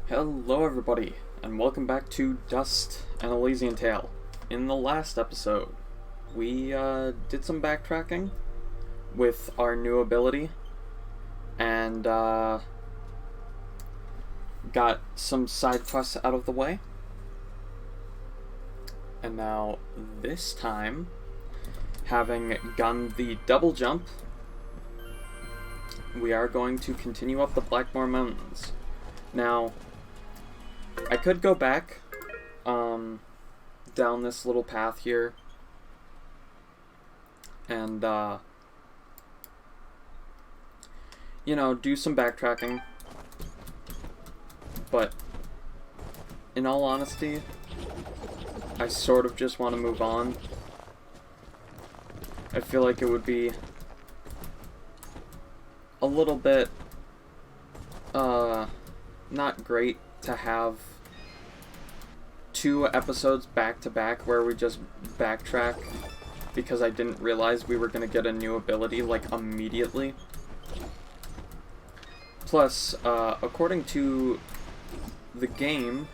Hello everybody, and welcome back to Dust and Elysian Tale. In the last episode, we did some backtracking with our new ability, and got some side quests out of the way. And now, this time, having gotten the double jump, we are going to continue up the Blackmore Mountains. Now, I could go back down this little path here and do some backtracking, but in all honesty, I sort of just want to move on. I feel like it would be a little bit not great to have 2 episodes back to back where we just backtrack because I didn't realize we were going to get a new ability like immediately. Plus, according to the game,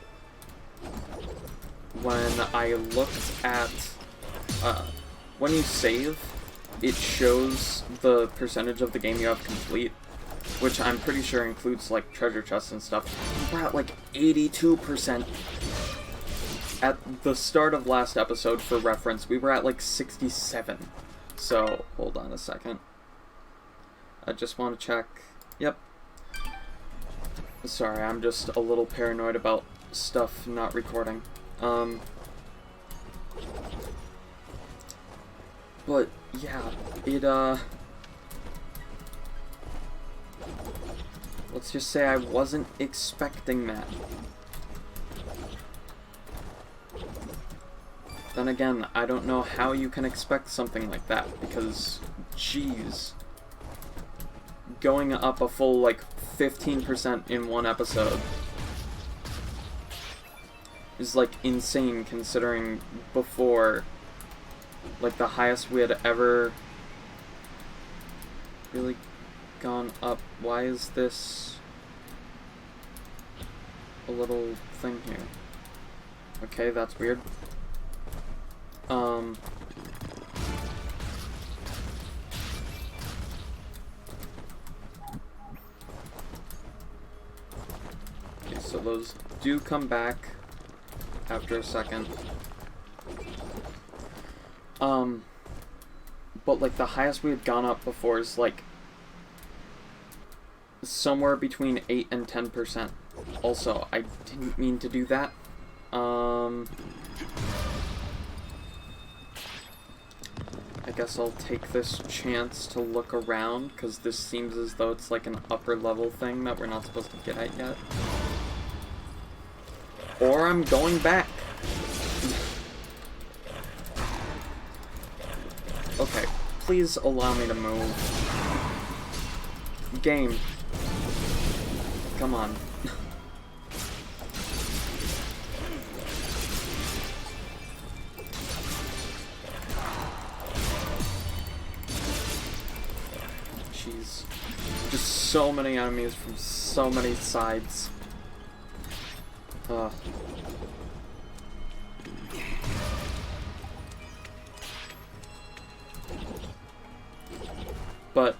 when I looked at when you save, it shows the percentage of the game you have complete, which I'm pretty sure includes, like, treasure chests and stuff. We're at, like, 82%. At the start of last episode, for reference, we were at, like, 67. So, hold on a second. I just want to check. Yep. Sorry, I'm just a little paranoid about stuff not recording. But, yeah, let's just say I wasn't expecting that. Then again, I don't know how you can expect something like that, because, jeez. Going up a full, like, 15% in one episode is, like, insane, considering before, like, the highest we had ever really gone up. Why is this a little thing here? Okay, that's weird. Okay, so those do come back after a second. But, like, the highest we had gone up before is, like, somewhere between 8 and 10%. Also, I didn't mean to do that. I guess I'll take this chance to look around, because this seems as though it's like an upper level thing that we're not supposed to get at yet. Or I'm going back. Okay, please allow me to move. Game. Come on. Jeez. Just so many enemies from so many sides. But,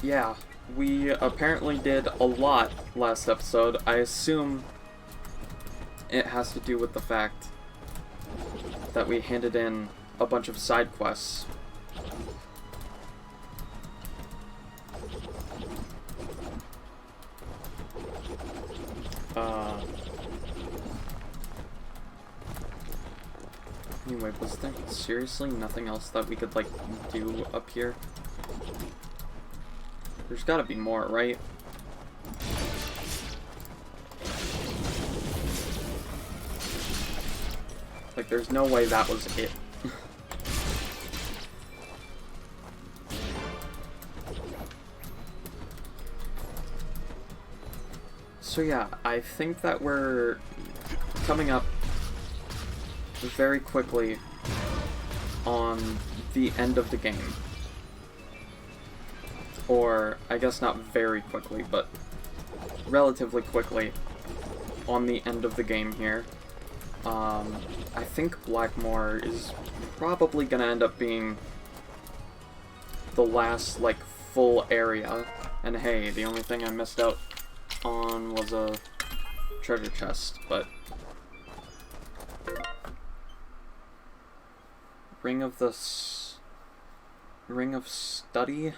yeah, we apparently did a lot last episode. I assume it has to do with the fact that we handed in a bunch of side quests. Anyway, was there seriously nothing else that we could, like, do up here? There's gotta be more, right? Like, there's no way that was it. So yeah, I think that we're coming up very quickly on the end of the game. Or, I guess not very quickly, but relatively quickly. on the end of the game here. I think Blackmore is probably gonna end up being the last, like, full area. And hey, the only thing I missed out on was a treasure chest, but... Ring of Study?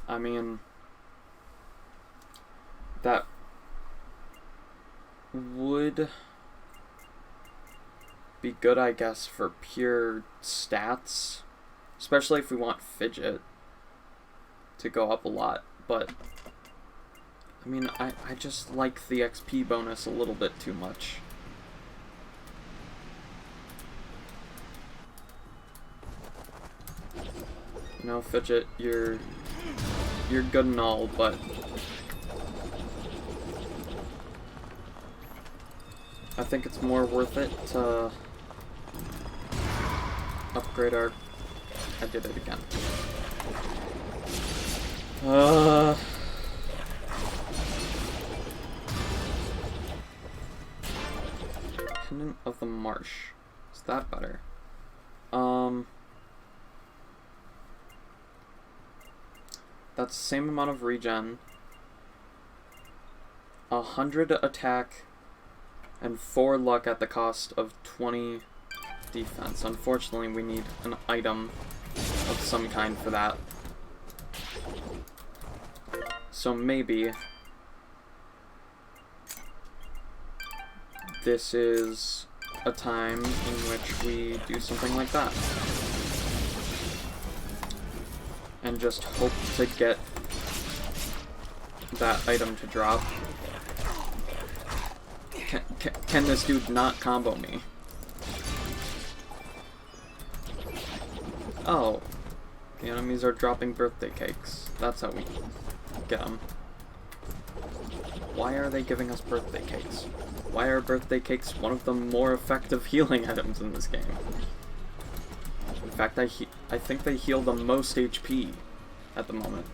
I mean... That would be good, I guess, for pure stats. Especially if we want Fidget to go up a lot, but... I mean, I just like the XP bonus a little bit too much. You know, Fidget, you're good and all, but... I think it's more worth it to upgrade our... I did it again. Pendant of the Marsh. Is that better? That's the same amount of regen. 100 attack and 4 luck at the cost of 20 defense. Unfortunately, we need an item of some kind for that. So maybe this is a time in which we do something like that. And just hope to get that item to drop. Can this dude not combo me? Oh. The enemies are dropping birthday cakes. That's how we get them. Why are they giving us birthday cakes? Why are birthday cakes one of the more effective healing items in this game? In fact, I think they heal the most HP at the moment.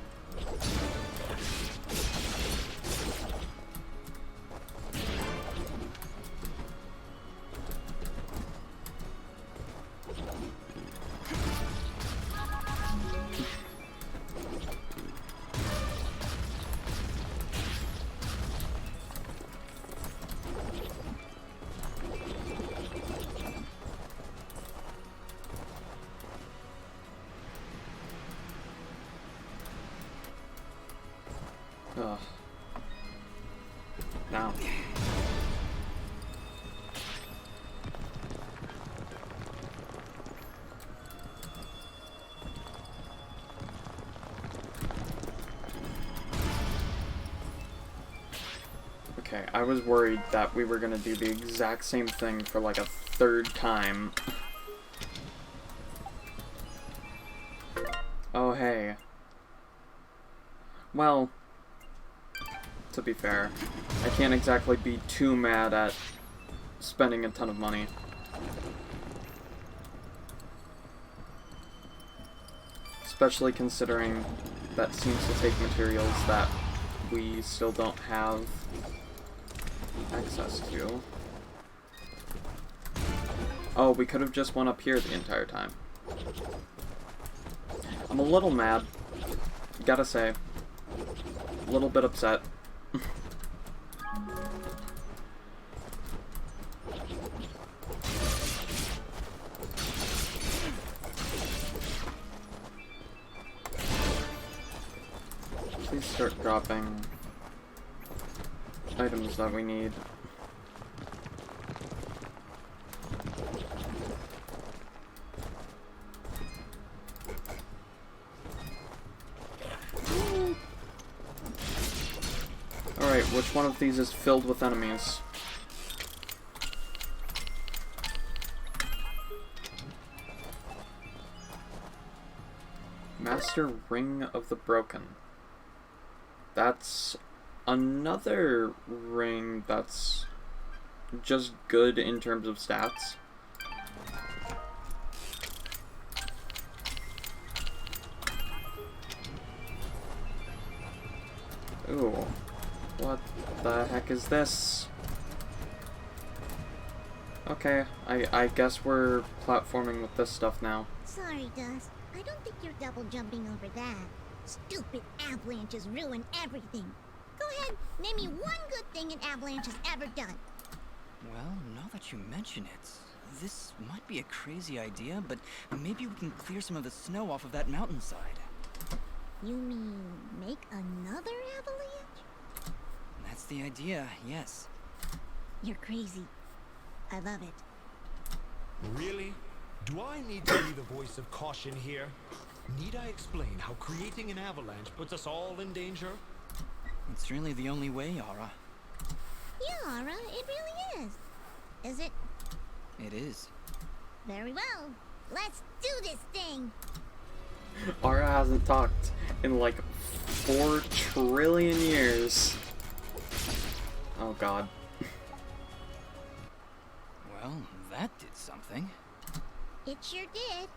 Ugh. Now. Okay, I was worried that we were gonna do the exact same thing for like a third time. Oh, hey. Well... To be fair, I can't exactly be too mad at spending a ton of money. Especially considering that seems to take materials that we still don't have access to. Oh, we could have just went up here the entire time. I'm a little mad, gotta say. A little bit upset. Please start dropping items that we need. Alright, which one of these is filled with enemies? Master Ring of the Broken. That's another ring that's just good in terms of stats. Ooh. What the heck is this? Okay, I guess we're platforming with this stuff now. Sorry, Dust. I don't think you're double jumping over that. Stupid avalanches ruin everything. Go ahead, name me one good thing an avalanche has ever done. Well, now that you mention it, this might be a crazy idea, but maybe we can clear some of the snow off of that mountainside. You mean make another avalanche? That's the idea, yes. You're crazy. I love it. Really? Do I need to be the voice of caution here? Need I explain how creating an avalanche puts us all in danger? It's really the only way, Aura. Yeah, Aura, it really is. Is it? It is. Very well. Let's do this thing. Aura hasn't talked in like 4 trillion years. Oh god. Well, that did something. It sure did.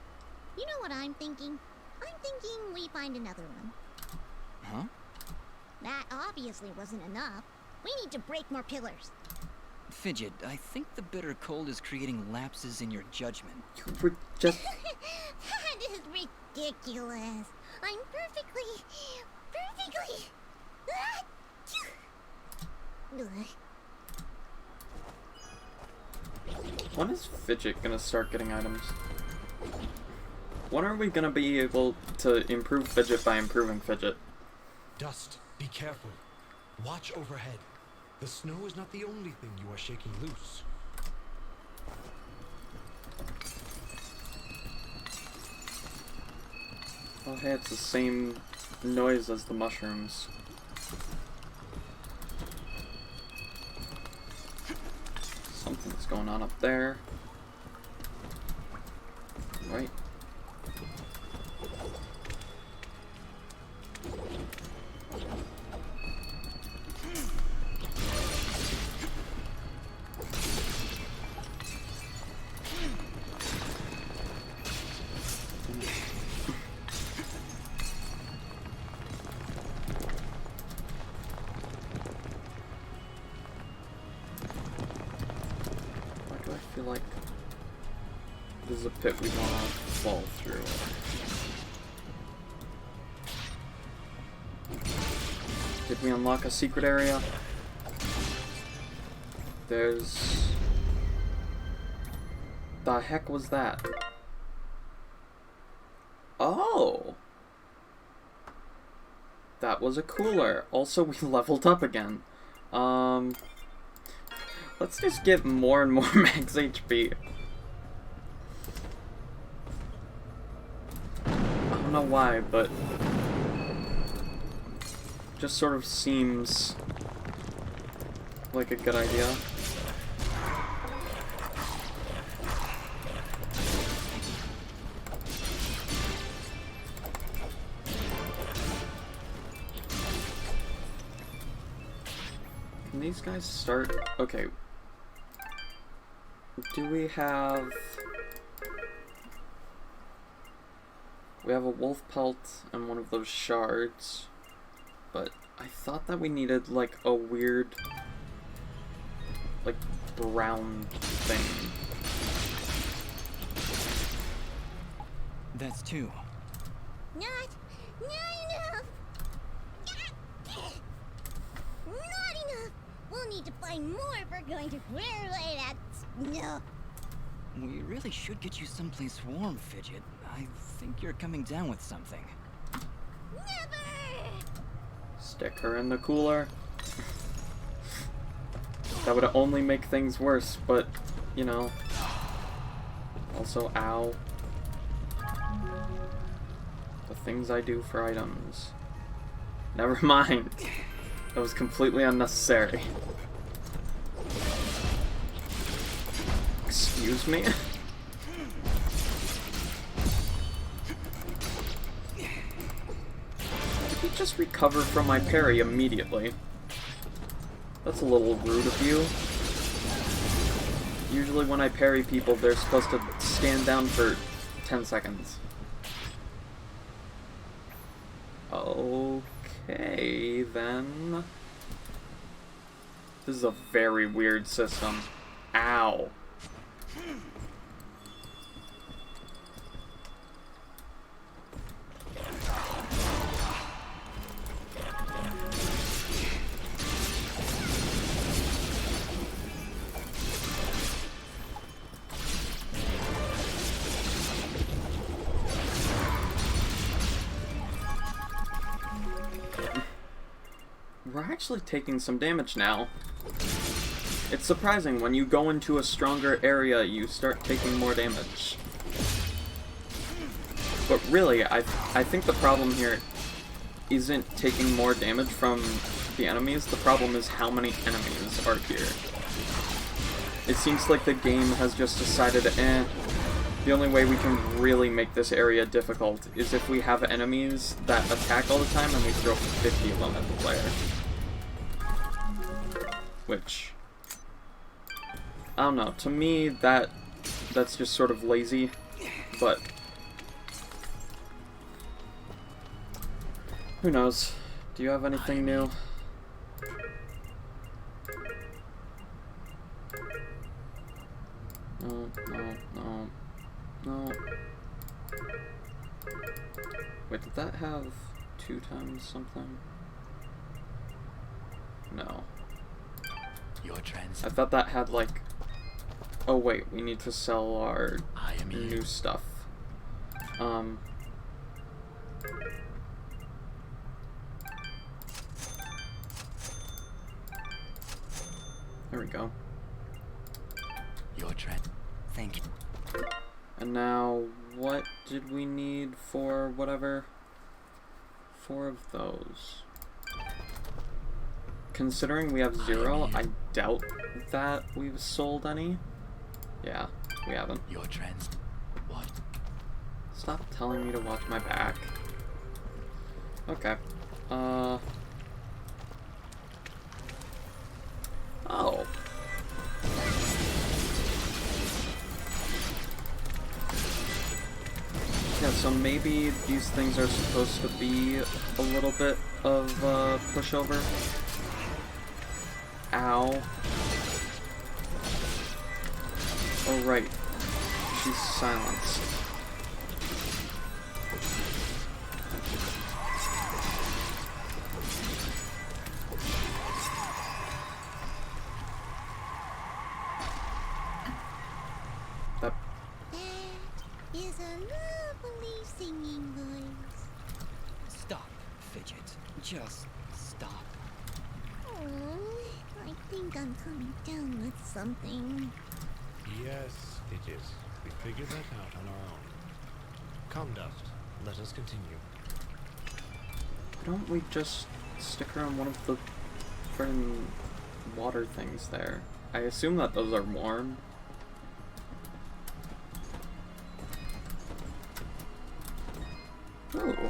You know what I'm thinking? I'm thinking we find another one. Huh? That obviously wasn't enough. We need to break more pillars. Fidget, I think the bitter cold is creating lapses in your judgment. You were just... That is ridiculous. I'm perfectly... When is Fidget gonna start getting items? When are we gonna be able to improve Fidget by improving Fidget? Dust, be careful. Watch overhead. The snow is not the only thing you are shaking loose. Oh hey, it's the same noise as the mushrooms. Something's going on up there. Right. I feel like this is a pit we want to fall through. Did we unlock a secret area? There's... The heck was that? Oh! That was a cooler. Also, we leveled up again. Let's just get more and more max HP. I don't know why, but just sort of seems like a good idea. Can these guys start? Okay. Do we have... We have a wolf pelt and one of those shards, but I thought that we needed like a weird, like brown thing. That's 2. Not enough. Not enough. We'll need to find more if we're going to clear away that snow. We really should get you someplace warm, Fidget. I think you're coming down with something. Never. Stick her in the cooler. That would only make things worse, but, you know. Also, ow. The things I do for items. Never mind. That was completely unnecessary. Excuse me? Did he just recover from my parry immediately? That's a little rude of you. Usually when I parry people, they're supposed to stand down for 10 seconds. Okay, then. This is a very weird system. Ow. We're actually taking some damage now. It's surprising, when you go into a stronger area, you start taking more damage. But really, I think the problem here isn't taking more damage from the enemies. The problem is how many enemies are here. It seems like the game has just decided, the only way we can really make this area difficult is if we have enemies that attack all the time and we throw 50 of them at the player. Which, I don't know, to me that's just sort of lazy, but who knows? Do you have anything new? No. Wait, did that have 2 times something? No. I thought that had like... Oh wait, we need to sell our new stuff. There we go. Your trend. Thank you. And now, what did we need for whatever? 4 of those. Considering we have 0, I doubt that we've sold any. Yeah, we haven't. Your trends. What? Stop telling me to watch my back. Okay. Oh. Yeah, so maybe these things are supposed to be a little bit of pushover. Ow. Oh right, she's silenced. That is a lovely singing voice. Stop, Fidget. Just stop. Oh, I think I'm coming down with something. Yes, it is. We figured that out on our own. Come, Dust. Let us continue. Why don't we just stick her on one of the friggin' water things there? I assume that those are warm. Ooh.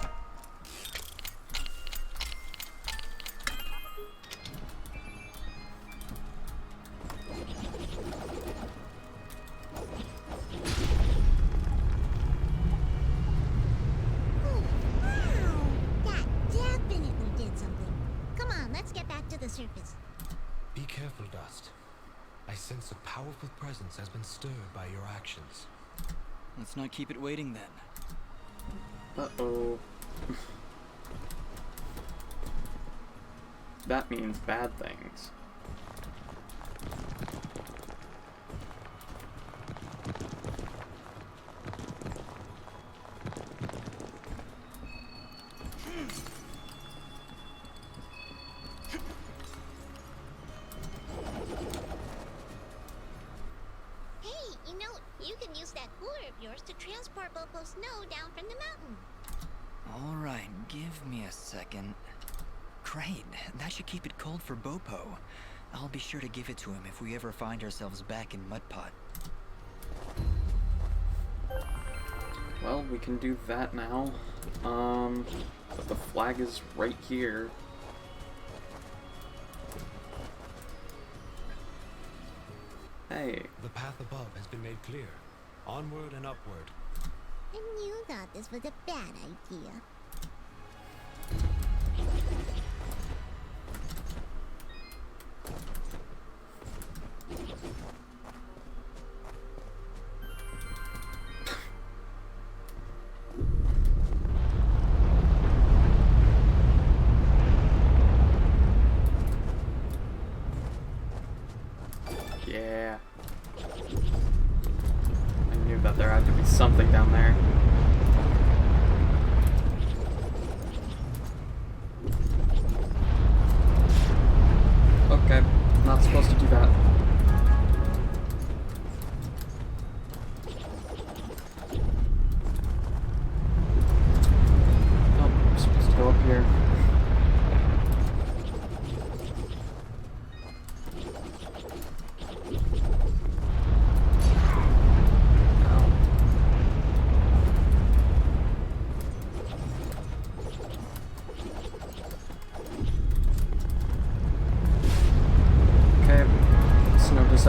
Surface. Be careful, Dust. I sense a powerful presence has been stirred by your actions. Let's not keep it waiting then. Uh-oh. That means bad things. To transport Bopo snow down from the mountain. Alright, give me a second. Great, that should keep it cold for Bopo. I'll be sure to give it to him if we ever find ourselves back in Mudpot. Well, we can do that now. But the flag is right here. Hey. The path above has been made clear. Onward and upward. And you thought this was a bad idea.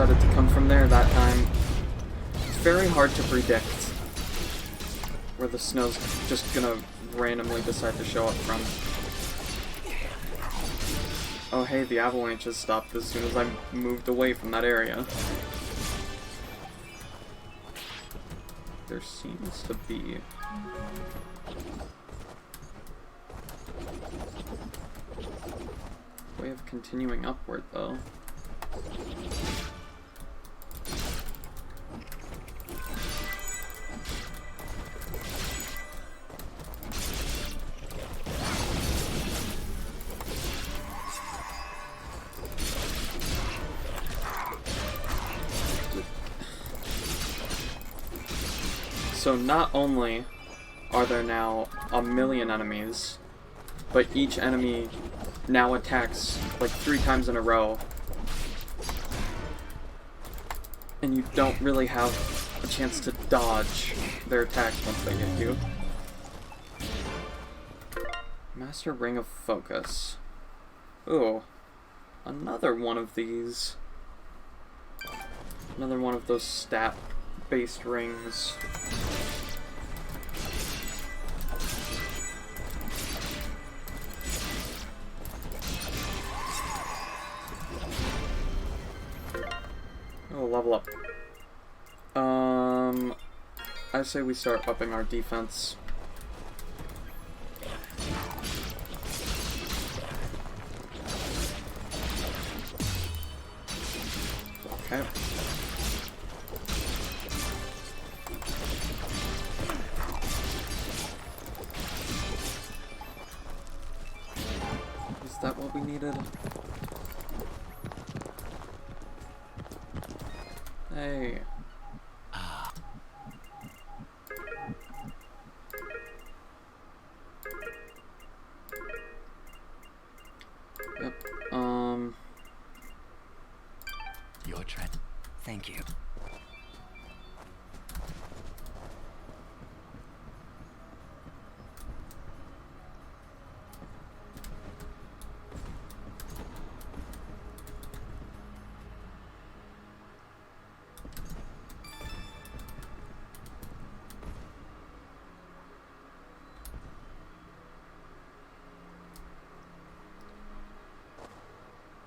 decided to come from there that time. It's very hard to predict where the snow's just gonna randomly decide to show up from. Oh hey, the avalanches stopped as soon as I moved away from that area. There seems to be... way of continuing upward, though. So not only are there now 1,000,000 enemies, but each enemy now attacks like 3 times in a row. And you don't really have a chance to dodge their attacks once they get you. Master Ring of Focus. Ooh. Another one of these. Another one of those stat-based rings. Oh, level up. I say we start upping our defense. Okay. Is that what we needed? Hey. Yep. Your turn. Thank you.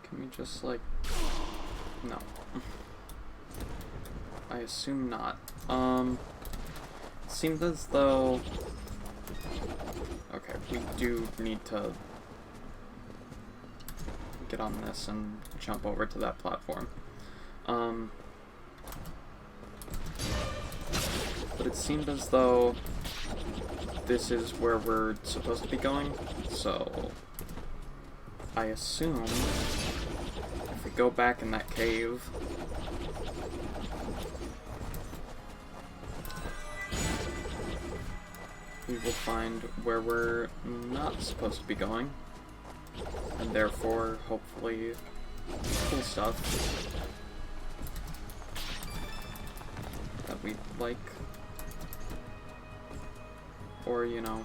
Can we just, like... No. I assume not. It seemed as though... Okay, we do need to get on this and jump over to that platform. But it seemed as though this is where we're supposed to be going, so I assume if we go back in that cave, we will find where we're not supposed to be going, and therefore, hopefully, cool stuff that we like, or, you know,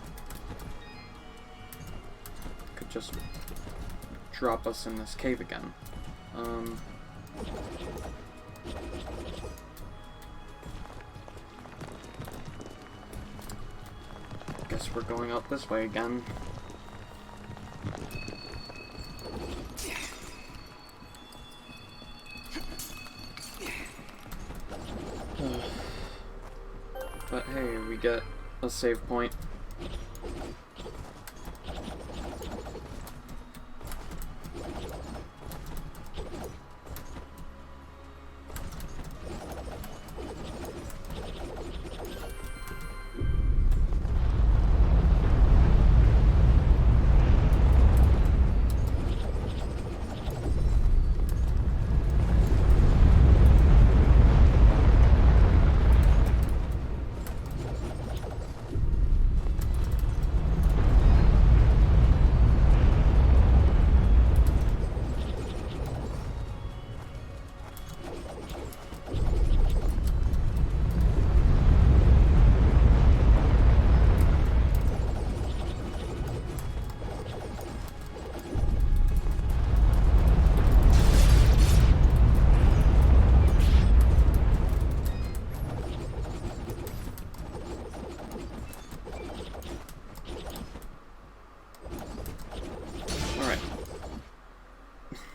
could just drop us in this cave again. Guess we're going up this way again. But hey, we get a save point.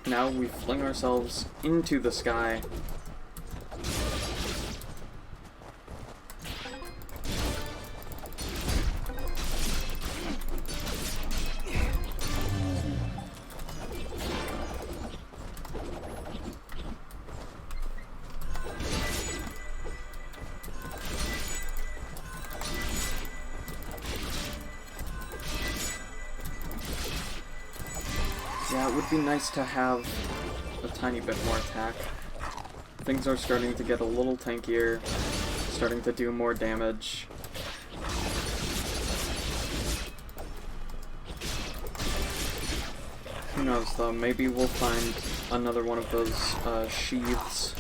now we fling ourselves into the sky. Yeah, it would be nice to have a tiny bit more attack. Things are starting to get a little tankier, starting to do more damage. Who knows though, maybe we'll find another one of those sheaths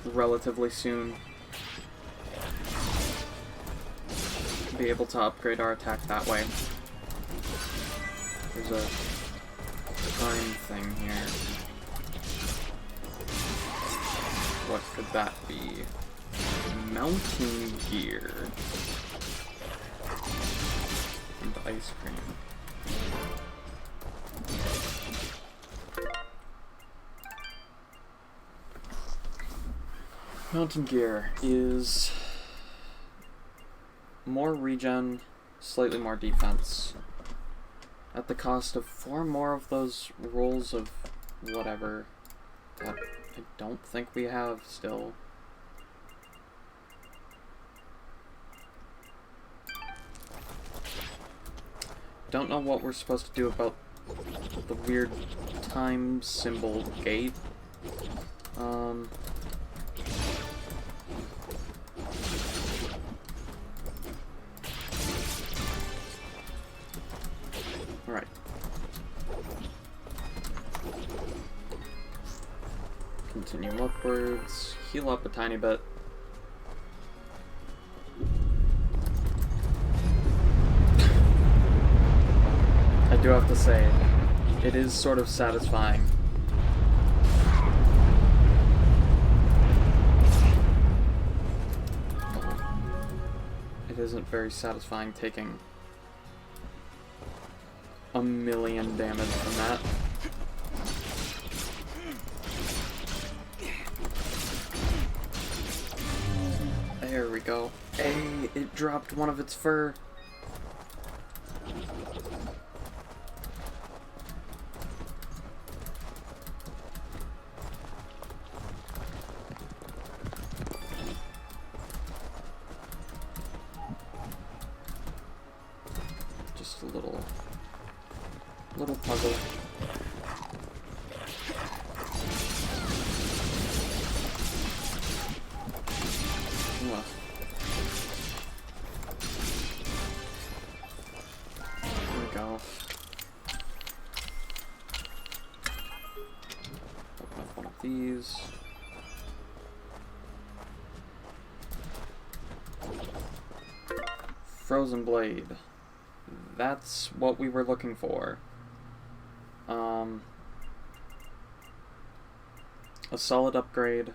relatively soon. Be able to upgrade our attack that way. There's a time thing here. What could that be? Mountain gear. And ice cream. Mountain gear is more regen, slightly more defense. At the cost of 4 more of those rolls of whatever that I don't think we have still. Don't know what we're supposed to do about the weird time symbol gate. Alright. Continue upwards, heal up a tiny bit. I do have to say, it is sort of satisfying. It isn't very satisfying taking a million damage from that. There we go. Hey, it dropped one of its fur. Just a little puzzle. Ugh. There we go. Open up one of these. Frozen blade. That's what we were looking for. A solid upgrade.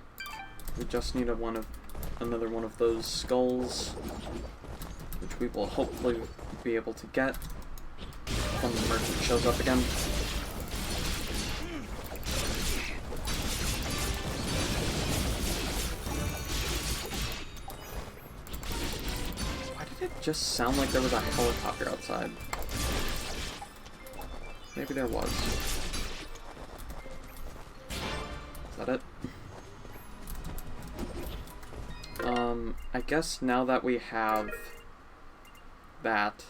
We just need another one of those skulls, which we will hopefully be able to get when the merchant shows up again. Why did it just sound like there was a helicopter outside? Maybe there was. Is that it? I guess now that we have that,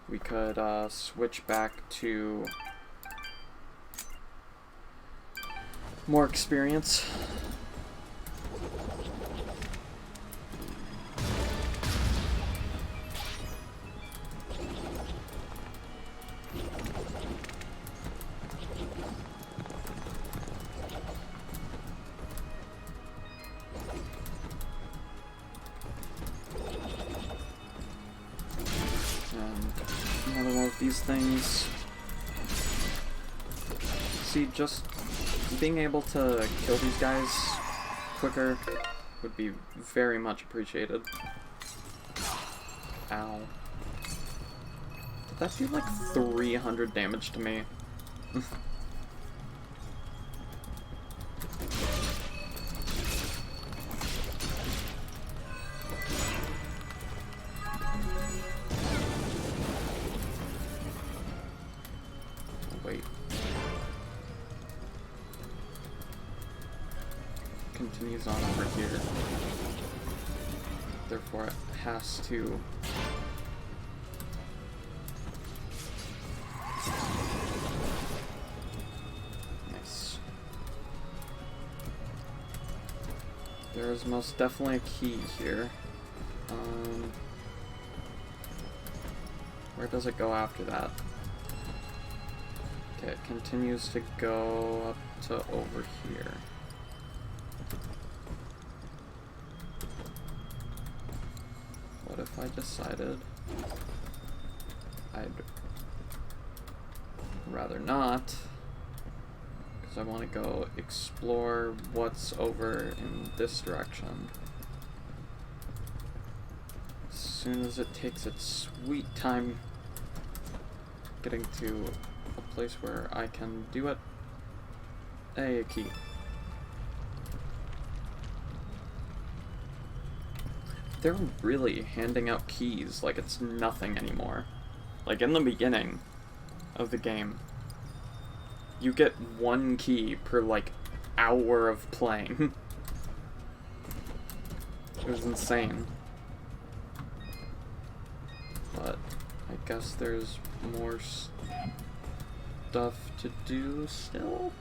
we could switch back to more experience. Another one of these things. See, just being able to kill these guys quicker would be very much appreciated. Ow. The That did like 300 damage to me. Wait. Continues on over here. Therefore, it has to. Nice. There is most definitely a key here. Where does it go after that? Okay, it continues to go up to over here. What if I decided I'd rather not, because I want to go explore what's over in this direction. As soon as it takes its sweet time getting to a place where I can do it. Hey, a key. They're really handing out keys like it's nothing anymore. Like in the beginning of the game, you get one key per like hour of playing. It was insane. But I guess there's more stuff to do still.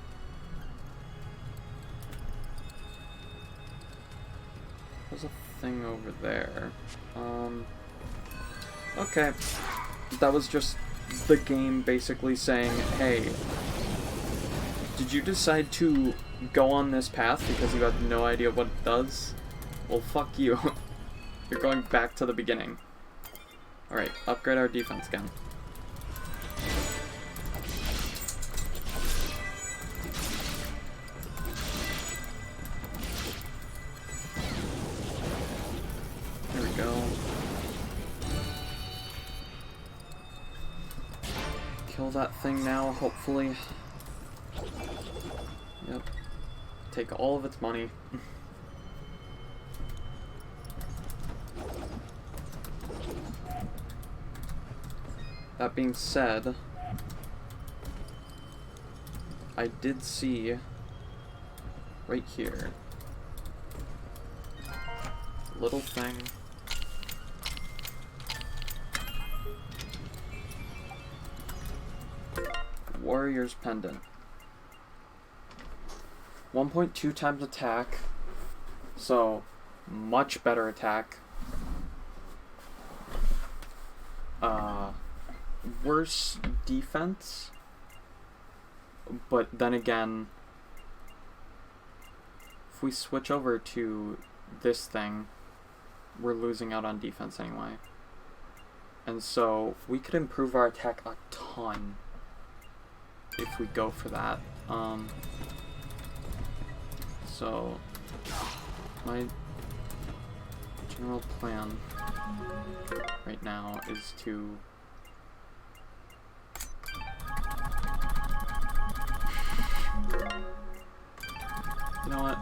There's a thing over there. Okay. That was just the game basically saying, hey, did you decide to go on this path because you had no idea what it does? Well, fuck you. You're going back to the beginning. Alright, upgrade our defense again. There we go. Kill that thing now, hopefully. Yep. Take all of its money. That being said, I did see right here little thing. Warrior's Pendant. 1.2 times attack, so much better attack. Worse defense, but then again, if we switch over to this thing, we're losing out on defense anyway. And so we could improve our attack a ton if we go for that. So my general plan right now is to you know what?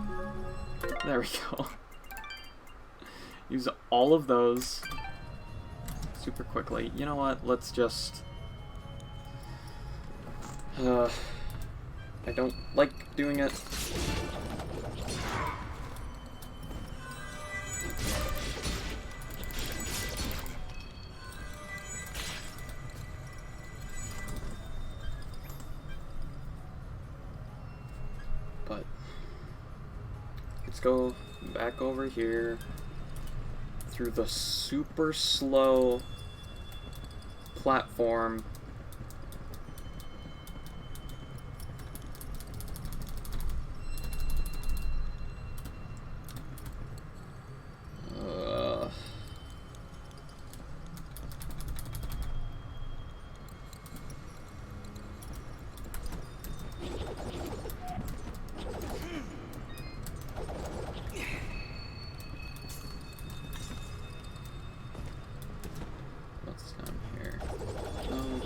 There we go. Use all of those super quickly. You know what? Let's just I don't like doing it. But let's go back over here through the super slow platform. What's down here? Oh.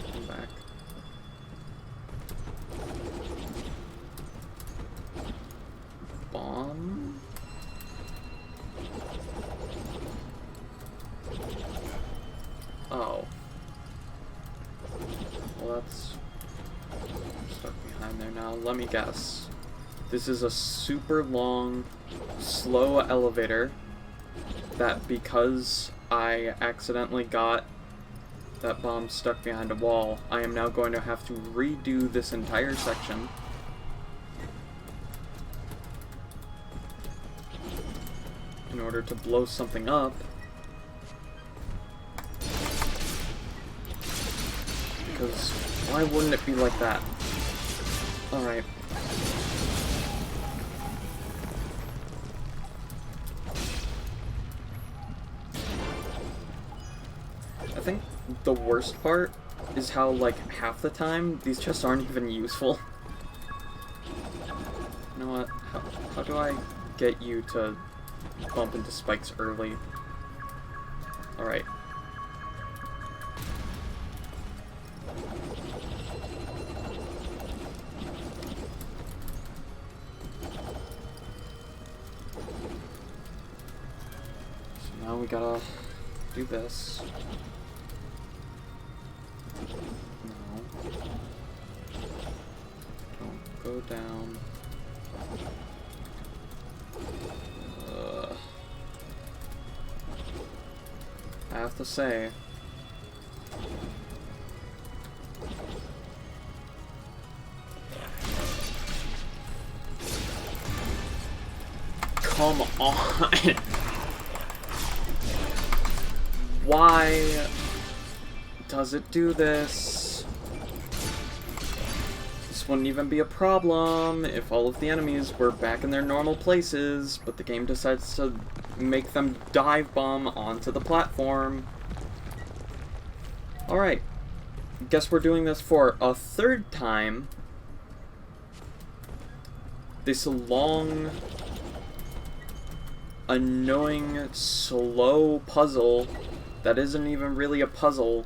Well, that's stuck behind there now. Let me guess. This is a super long, slow elevator that, because I accidentally got that bomb stuck behind a wall, I am now going to have to redo this entire section. In order to blow something up. Because why wouldn't it be like that? Alright. I think the worst part is how, like, half the time, these chests aren't even useful. You know what? How do I get you to bump into spikes early? Alright. So now we gotta do this. No. Don't go down. I have to say, come on. Why does it do this? This wouldn't even be a problem if all of the enemies were back in their normal places, but the game decides to make them dive bomb onto the platform. Alright. Guess we're doing this for a third time. This long, annoying, slow puzzle that isn't even really a puzzle.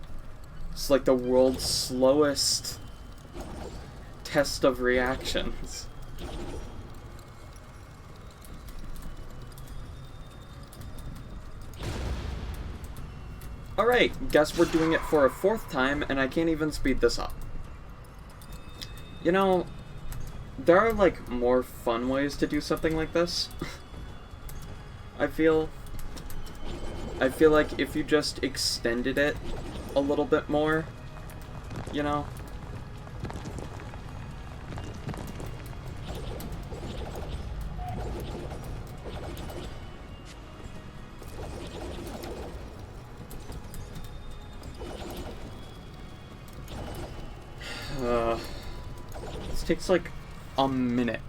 It's like the world's slowest test of reactions. Alright, guess we're doing it for a fourth time, and I can't even speed this up. You know, there are, like, more fun ways to do something like this. I feel like if you just extended it a little bit more, you know? This takes like a minute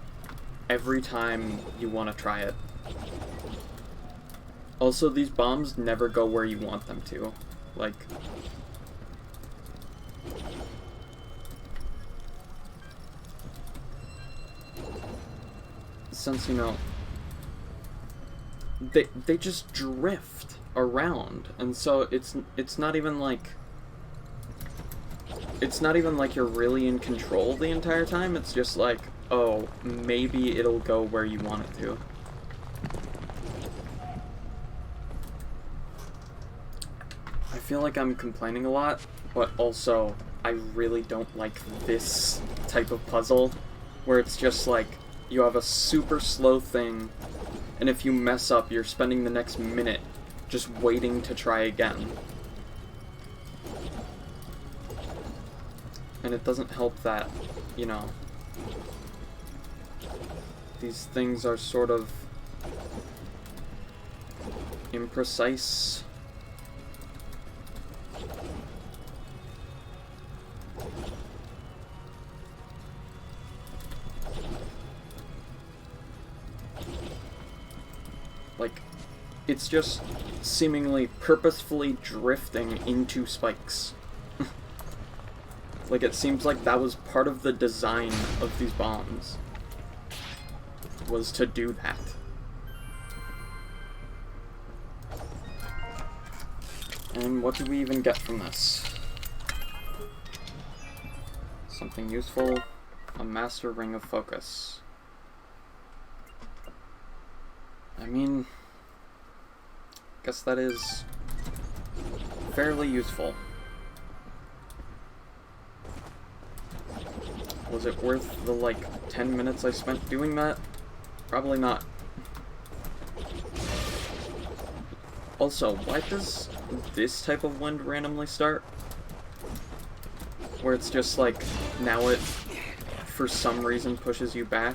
every time you want to try it. Also, these bombs never go where you want them to. Like, since, you know, they just drift around, and so it's not even like you're really in control the entire time. It's just like, oh, maybe it'll go where you want it to. I feel like I'm complaining a lot, but also I really don't like this type of puzzle where it's just like you have a super slow thing, and if you mess up, you're spending the next minute just waiting to try again. And it doesn't help that, you know, these things are sort of imprecise. Like, it's just seemingly purposefully drifting into spikes. Like, it seems like that was part of the design of these bombs, was to do that. And what do we even get from this? Something useful. A master ring of focus. I mean, guess that is fairly useful. Was it worth the, like, 10 minutes I spent doing that? Probably not. Also, why does this type of wind randomly start? Where it's just like, now it, for some reason, pushes you back.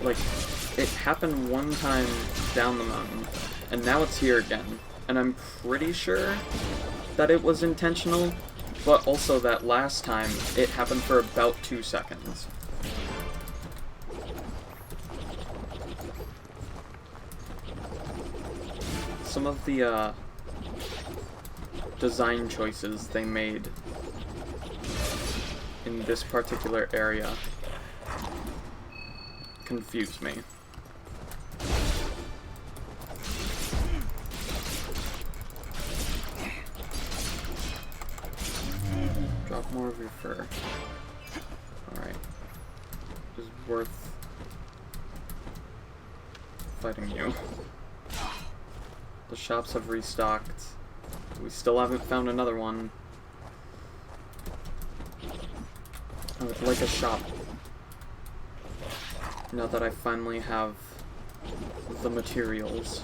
Like, it happened one time down the mountain, and now it's here again. And I'm pretty sure that it was intentional, but also that last time it happened for about 2 seconds. Some of the design choices they made in this particular area confuse me. Drop more of your fur. Alright. Is worth fighting you. The shops have restocked. We still haven't found another one. I would like a shop. Now that I finally have the materials.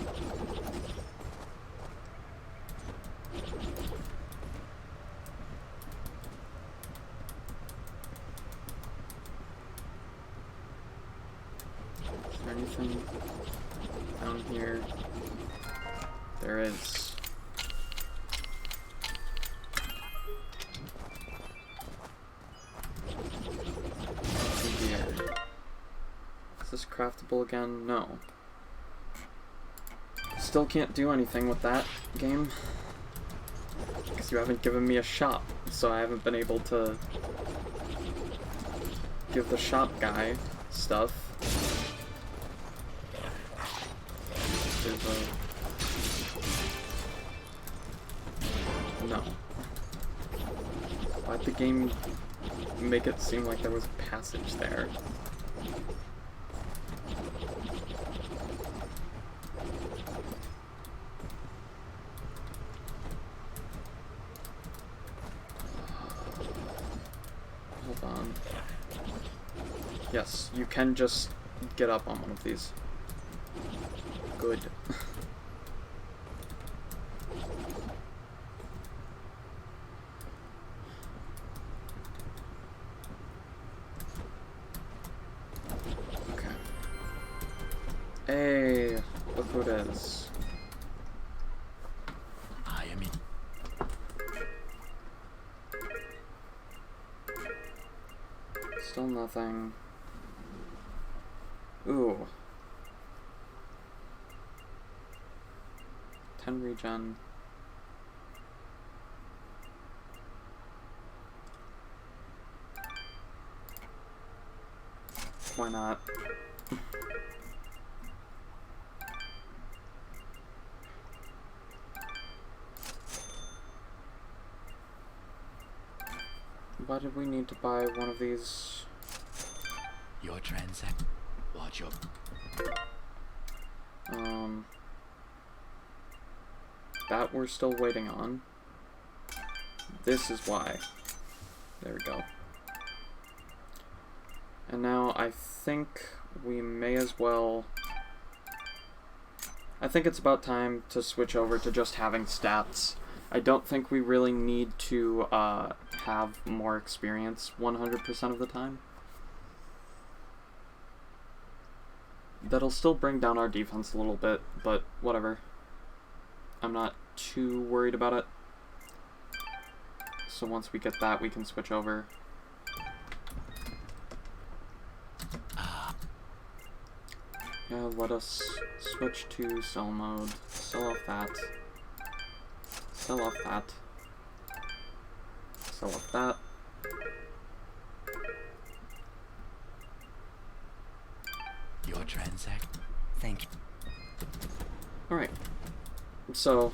Is there anything down here? There is. Here. Is this craftable again? No. Still can't do anything with that game. Because you haven't given me a shop, so I haven't been able to give the shop guy stuff. There's a... No. Why'd the game make it seem like there was a passage there? Hold on. Yes, you can just get up on one of these. Good. Hey, look who it is. I am in. Still nothing. Ooh. 10 regen. Why not? Why did we need to buy one of these? Your transact. Watch your. That we're still waiting on. This is why. There we go. And now I think we may as well... I think it's about time to switch over to just having stats. I don't think we really need to have more experience 100% of the time. That'll still bring down our defense a little bit, but whatever. I'm not too worried about it. So once we get that, we can switch over. Yeah, let us switch to sell mode. Sell off that. Sell off that. Sell off that. Your transact. Thank you. Alright. So,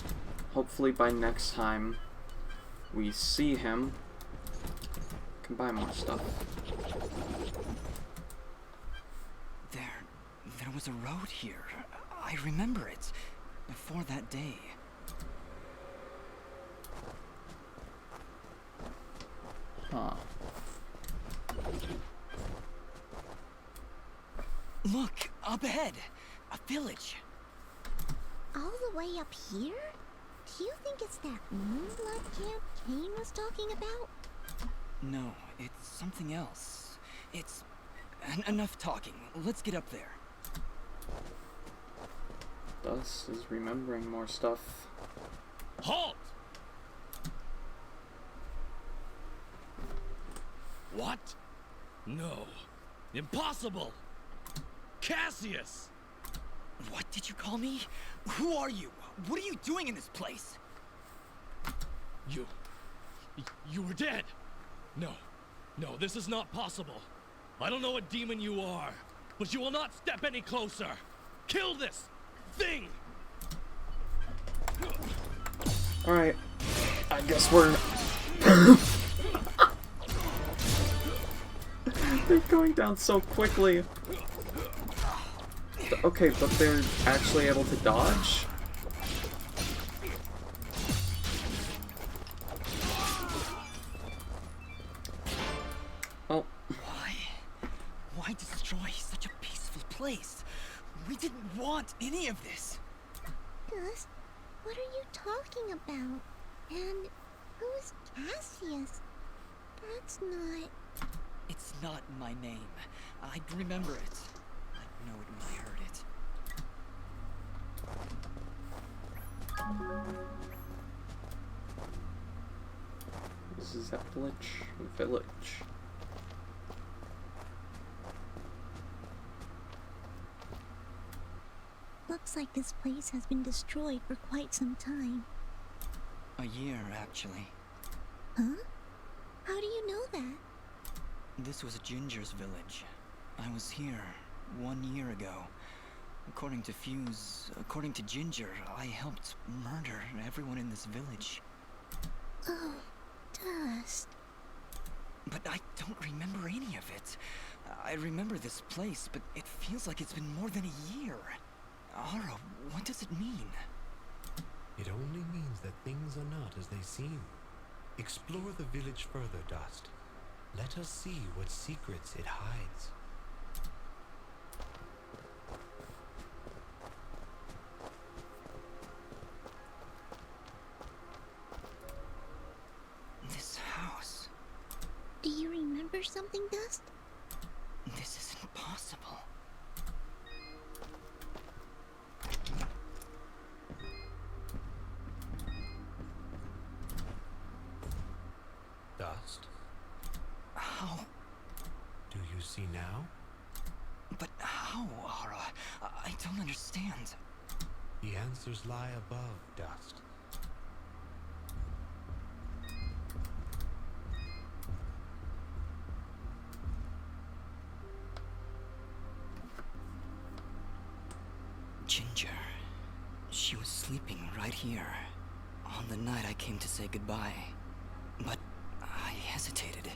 hopefully by next time we see him, we can buy more stuff. There was a road here. I remember it. Before that day. Huh. Look, up ahead. A village. All the way up here? Do you think it's that Moonblood camp Kane was talking about? No, it's something else. It's... enough talking. Let's get up there. Dust is remembering more stuff. Halt! What? No. Impossible! Cassius! What did you call me? Who are you? What are you doing in this place? You were dead! No. No, this is not possible. I don't know what demon you are, but you will not step any closer! Kill this thing! Alright. I guess we're... They're going down so quickly. Okay, but they're actually able to dodge? Oh. Why destroy such a peaceful place? We didn't want any of this. Gus, what are you talking about? And who's Cassius? That's not... It's not my name. I'd remember it. I'd know it when I heard it. This is Zeppelich Village. Looks like this place has been destroyed for quite some time. A year, actually. Huh? How do you know that? This was Ginger's village. I was here 1 year ago. According to Fuse, according to Ginger, I helped murder everyone in this village. Oh, Dust. But I don't remember any of it. I remember this place, but it feels like it's been more than a year. Ara, what does it mean? It only means that things are not as they seem. Explore the village further, Dust. Let us see what secrets it hides. This house. Do you remember something, Dust? This isn't possible. Dust, How? do you see now? But how, Ara? I don't understand. The answers lie above, Dust. Ginger. She was sleeping right here. On the night I came to say goodbye. But I hesitated.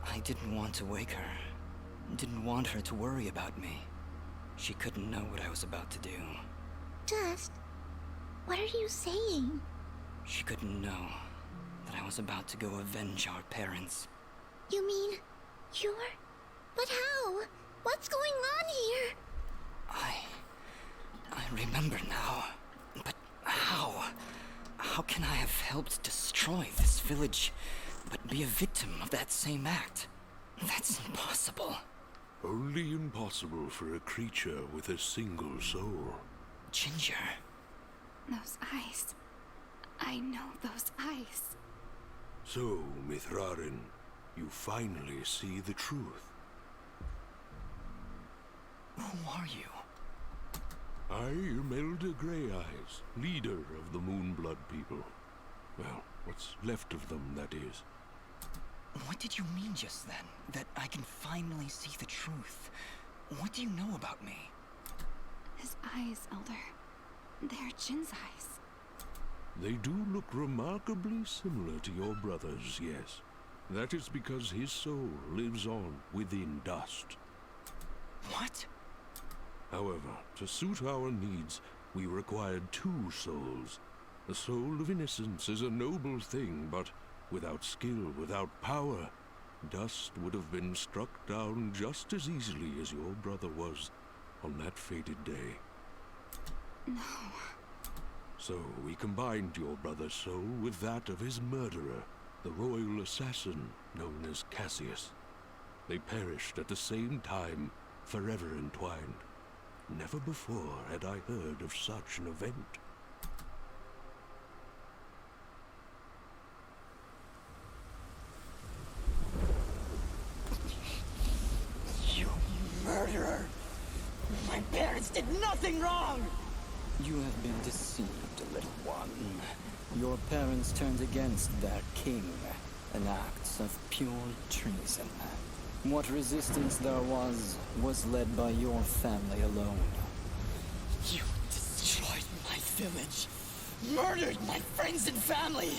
I didn't want to wake her. Didn't want her to worry about me. She couldn't know what I was about to do. Dust, what are you saying? She couldn't know that I was about to go avenge our parents. You mean you're... But how? What's going on here? I remember now. But how? How can I have helped destroy this village, but be a victim of that same act? That's impossible. Only impossible for a creature with a single soul. Ginger. Those eyes. I know those eyes. So, Mithrarin, you finally see the truth. Who are you? I am Elder Grey Eyes, leader of the Moonblood people. Well, what's left of them, that is. What did you mean just then? That I can finally see the truth? What do you know about me? His eyes, Elder. They're Jin's eyes. They do look remarkably similar to your brother's, yes. That is because his soul lives on within Dust. What? However, to suit our needs, we required 2 souls. The soul of innocence is a noble thing, but without skill, without power, dust would have been struck down just as easily as your brother was on that fated day. No. So we combined your brother's soul with that of his murderer, the royal assassin known as Cassius. They perished at the same time, forever entwined. Never before had I heard of such an event. You murderer! My parents did nothing wrong! You have been deceived, little one. Your parents turned against their king, an act of pure treason. What resistance there was led by your family alone. You destroyed my village, murdered my friends and family.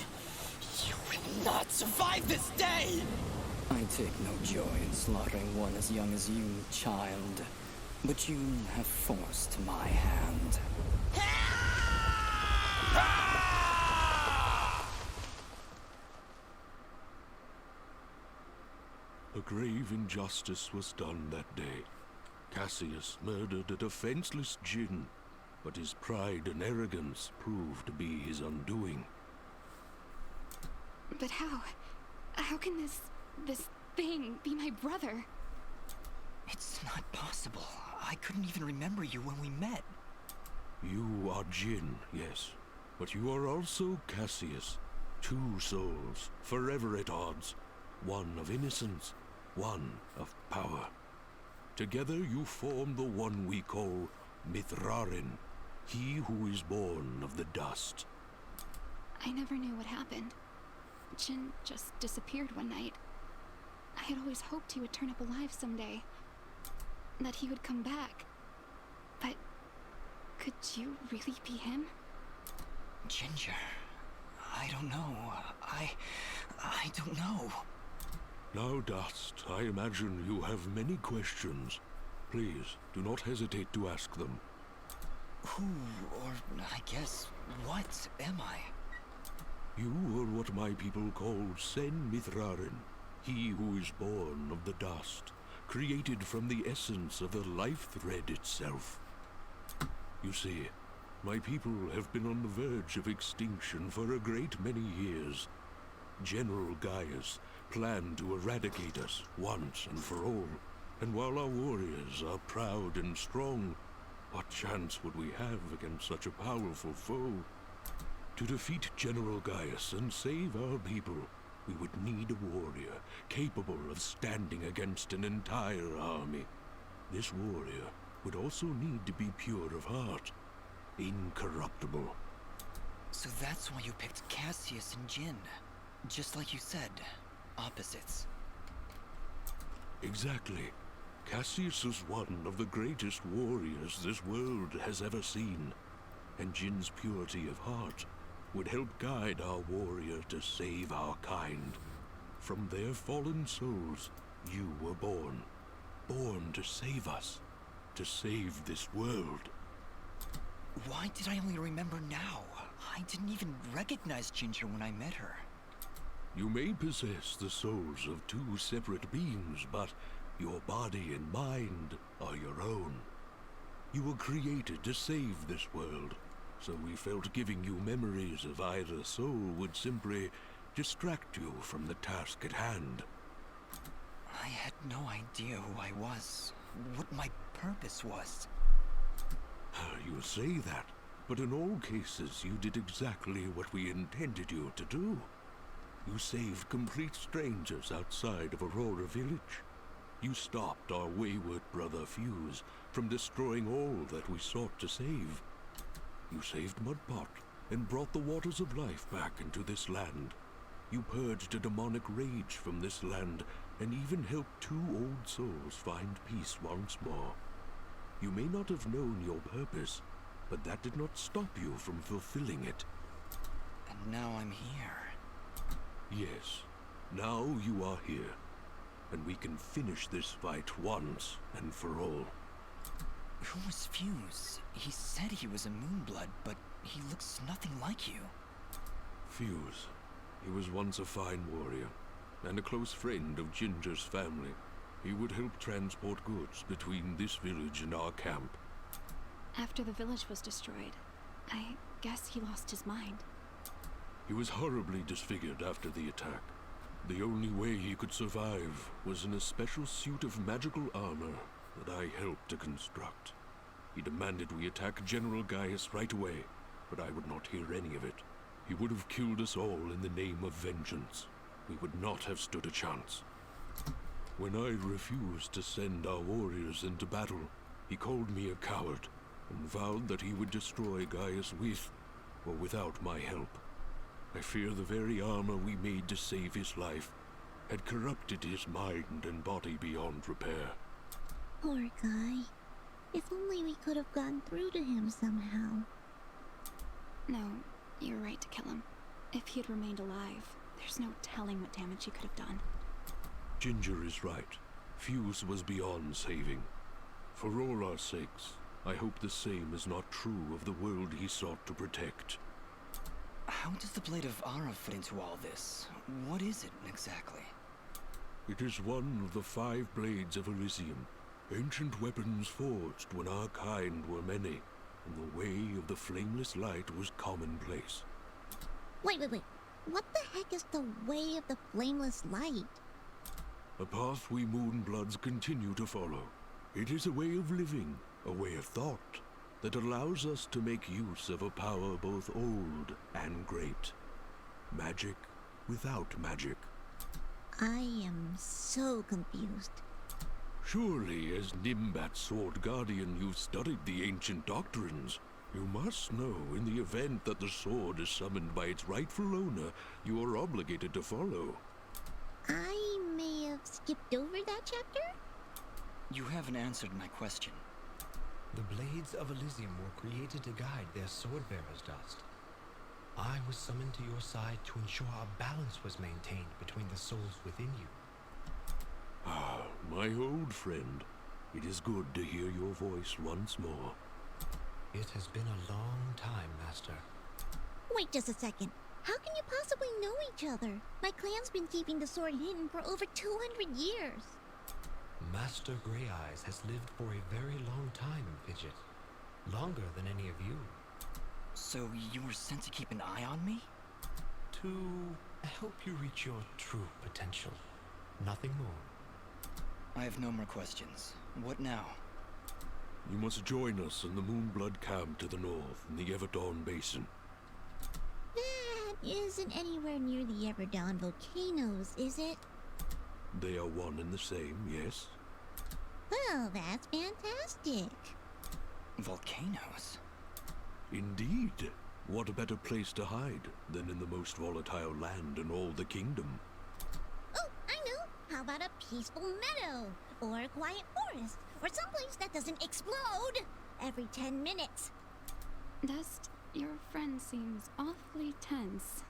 You will not survive this day! I take no joy in slaughtering one as young as you, child. But you have forced my hand. A grave injustice was done that day. Cassius murdered a defenseless Jinn, but his pride and arrogance proved to be his undoing. But how? How can this thing be my brother? It's not possible. I couldn't even remember you when we met. You are Jinn, yes, but you are also Cassius. 2 souls, forever at odds. One of innocence, one of power. Together you form the one we call Mithrarin, he who is born of the dust. I never knew what happened. Jin just disappeared one night. I had always hoped he would turn up alive someday. That he would come back. But could you really be him? Ginger, I don't know. I don't know. Now, Dust, I imagine you have many questions. Please, do not hesitate to ask them. Who, or I guess, what am I? You are what my people call Sen Mithrarin, he who is born of the dust, created from the essence of the life thread itself. You see, my people have been on the verge of extinction for a great many years. General Gaius planned to eradicate us once and for all, and while our warriors are proud and strong, what chance would we have against such a powerful foe? To defeat General Gaius and save our people, we would need a warrior capable of standing against an entire army. This warrior would also need to be pure of heart, incorruptible. So that's why you picked Cassius and Jin. Just like you said, opposites. Exactly. Cassius is one of the greatest warriors this world has ever seen, and Jin's purity of heart would help guide our warrior to save our kind. From their fallen souls, you were born. Born to save us. To save this world. Why did I only remember now? I didn't even recognize Ginger when I met her. You may possess the souls of 2 separate beings, but your body and mind are your own. You were created to save this world, so we felt giving you memories of either soul would simply distract you from the task at hand. I had no idea who I was, what my purpose was. You say that, but in all cases you did exactly what we intended you to do. You saved complete strangers outside of Aurora Village. You stopped our wayward brother Fuse from destroying all that we sought to save. You saved Mudpot and brought the waters of life back into this land. You purged a demonic rage from this land and even helped 2 old souls find peace once more. You may not have known your purpose, but that did not stop you from fulfilling it. And now I'm here. Yes, now you are here, and we can finish this fight once and for all. Who was Fuse? He said he was a Moonblood, but he looks nothing like you. Fuse. He was once a fine warrior, and a close friend of Ginger's family. He would help transport goods between this village and our camp. After the village was destroyed, I guess he lost his mind. He was horribly disfigured after the attack. The only way he could survive was in a special suit of magical armor that I helped to construct. He demanded we attack General Gaius right away, but I would not hear any of it. He would have killed us all in the name of vengeance. We would not have stood a chance. When I refused to send our warriors into battle, he called me a coward and vowed that he would destroy Gaius with or without my help. I fear the very armor we made to save his life had corrupted his mind and body beyond repair. Poor guy. If only we could have gotten through to him somehow. No, you're right to kill him. If he had remained alive, there's no telling what damage he could have done. Ginger is right. Fuse was beyond saving. For all our sakes, I hope the same is not true of the world he sought to protect. How does the Blade of Ara fit into all this? What is it exactly? It is one of the 5 blades of Elysian, ancient weapons forged when our kind were many, and the way of the flameless light was commonplace. Wait. What the heck is the way of the flameless light? A path we Moonbloods continue to follow. It is a way of living, a way of thought, that allows us to make use of a power both old and great. Magic without magic. I am so confused. Surely, as Nimbat Sword Guardian, you've studied the ancient doctrines. You must know, in the event that the sword is summoned by its rightful owner, you are obligated to follow. I may have skipped over that chapter? You haven't answered my question. The blades of Elysium were created to guide their sword-bearers, Dust. I was summoned to your side to ensure a balance was maintained between the souls within you. Ah, my old friend. It is good to hear your voice once more. It has been a long time, Master. Wait just a second. How can you possibly know each other? My clan's been keeping the sword hidden for over 200 years. Master Grey Eyes has lived for a very long time, Fidget. Longer than any of you. So you were sent to keep an eye on me? To help you reach your true potential. Nothing more. I have no more questions. What now? You must join us in the Moonblood camp to the north in the Everdawn Basin. That isn't anywhere near the Everdawn volcanoes, is it? They are one and the same, yes? Well, that's fantastic. Volcanoes? Indeed. What a better place to hide than in the most volatile land in all the kingdom? Oh, I know. How about a peaceful meadow? Or a quiet forest? Or someplace that doesn't explode every 10 minutes? Dust, your friend seems awfully tense.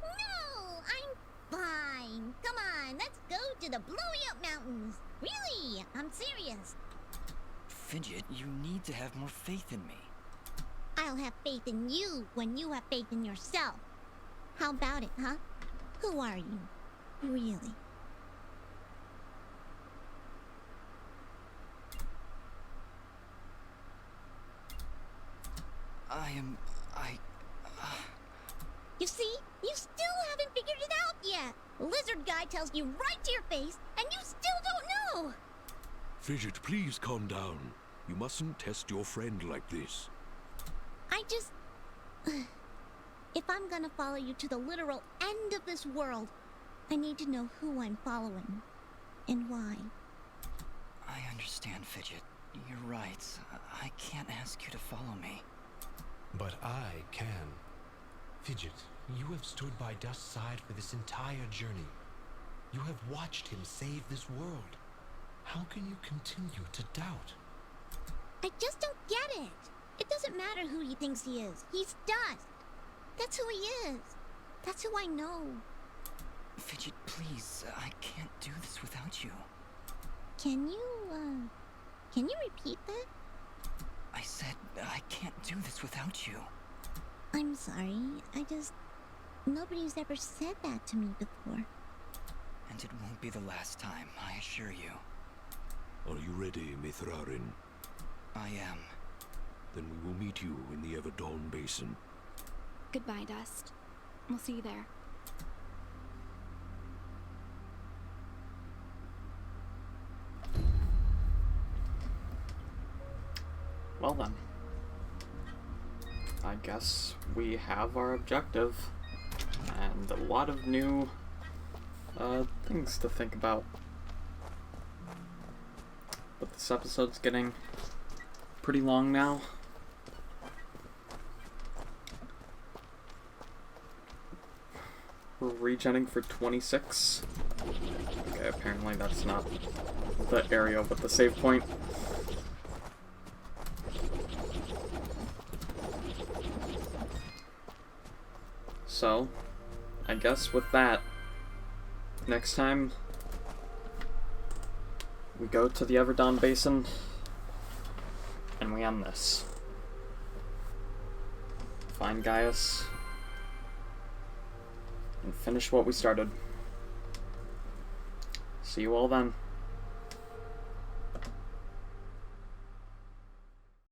No, I'm fine. Come on, let's go to the Blowy Up Mountains. Really, I'm serious. Fidget, you need to have more faith in me. I'll have faith in you when you have faith in yourself. How about it, huh? Who are you? Really? You see? You still haven't figured it out yet. Lizard guy tells you right to your face, and you still don't know. Fidget, please calm down. You mustn't test your friend like this. I just... If I'm gonna follow you to the literal end of this world, I need to know who I'm following. And why. I understand, Fidget. You're right. I can't ask you to follow me. But I can. Fidget, you have stood by Dust's side for this entire journey. You have watched him save this world. How can you continue to doubt? I just don't get it. It doesn't matter who he thinks he is. He's Dust. That's who he is. That's who I know. Fidget, please. I can't do this without you. Can you repeat that? said I can't do this without you. I'm sorry. Nobody's ever said that to me before. And it won't be the last time, I assure you. Are you ready, Mithrarin? I am. Then we will meet you in the Everdawn Basin. Goodbye, Dust. We'll see you there. Well then. I guess we have our objective. And a lot of new things to think about. But this episode's getting pretty long now. We're regenning for 26. Okay, apparently that's not the area with the save point. So, I guess with that, next time we go to the Everdawn Basin and we end this. Find Gaius and finish what we started. See you all then.